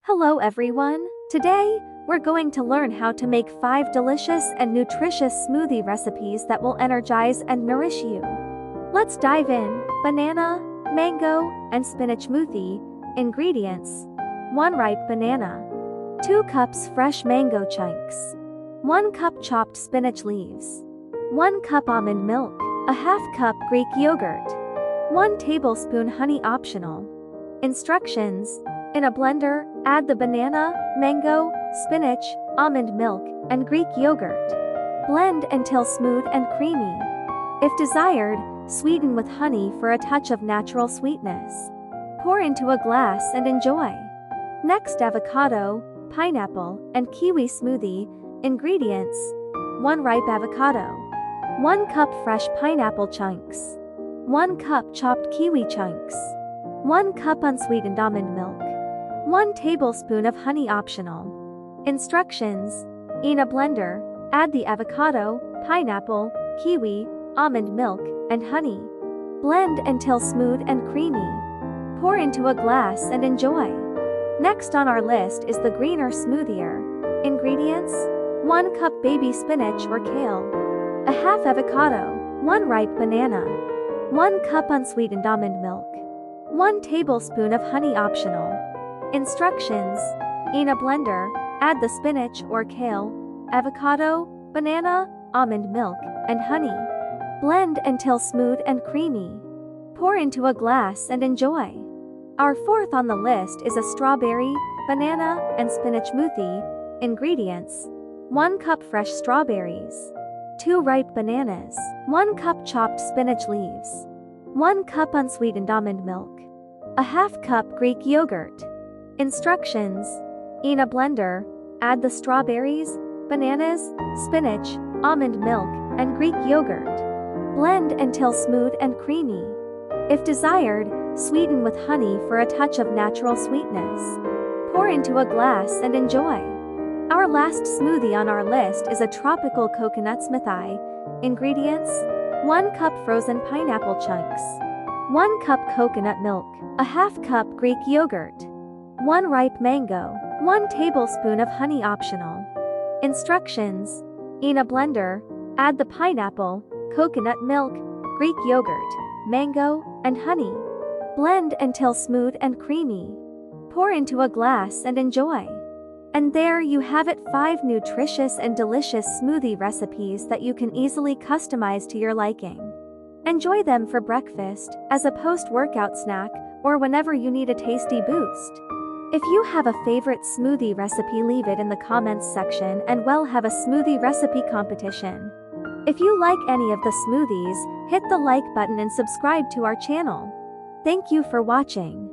Hello everyone! Today, we're going to learn how to make 5 delicious and nutritious smoothie recipes that will energize and nourish you. Let's dive in. Banana, mango, and spinach smoothie. Ingredients: 1 ripe banana, 2 cups fresh mango chunks, 1 cup chopped spinach leaves, 1 cup almond milk, a half cup Greek yogurt, 1 tablespoon honey optional. Instructions: in a blender, add the banana, mango, spinach, almond milk, and Greek yogurt. Blend until smooth and creamy. If desired, sweeten with honey for a touch of natural sweetness. Pour into a glass and enjoy. Next, avocado, pineapple, and kiwi smoothie. Ingredients: 1 ripe avocado, 1 cup fresh pineapple chunks, 1 cup chopped kiwi chunks, 1 cup unsweetened almond milk, 1 tablespoon of honey optional. Instructions: in a blender, add the avocado, pineapple, kiwi, almond milk, and honey. Blend until smooth and creamy. Pour into a glass and enjoy. Next on our list is the greener smoothier. Ingredients: 1 cup baby spinach or kale, a half avocado, 1 ripe banana, 1 cup unsweetened almond milk, 1 tablespoon of honey optional. Instructions: in a blender, add the spinach or kale, avocado, banana, almond milk, and honey. Blend until smooth and creamy. Pour into a glass and enjoy. Our fourth on the list is a strawberry, banana, and spinach smoothie. Ingredients: 1 cup fresh strawberries, 2 ripe bananas, 1 cup chopped spinach leaves, 1 cup unsweetened almond milk, a half cup Greek yogurt. Instructions: in a blender, add the strawberries, bananas, spinach, almond milk, and Greek yogurt. Blend until smooth and creamy. If desired, sweeten with honey for a touch of natural sweetness. Pour into a glass and enjoy. Our last smoothie on our list is a tropical coconut smoothie. Ingredients: 1 cup frozen pineapple chunks, 1 cup coconut milk, a half cup Greek yogurt, 1 ripe mango, 1 tablespoon of honey optional. Instructions: in a blender, add the pineapple, coconut milk, Greek yogurt, mango, and honey. Blend until smooth and creamy. Pour into a glass and enjoy. And there you have it, 5 nutritious and delicious smoothie recipes that you can easily customize to your liking. Enjoy them for breakfast, as a post-workout snack, or whenever you need a tasty boost. If you have a favorite smoothie recipe, leave it in the comments section and we'll have a smoothie recipe competition. If you like any of the smoothies, hit the like button and subscribe to our channel. Thank you for watching.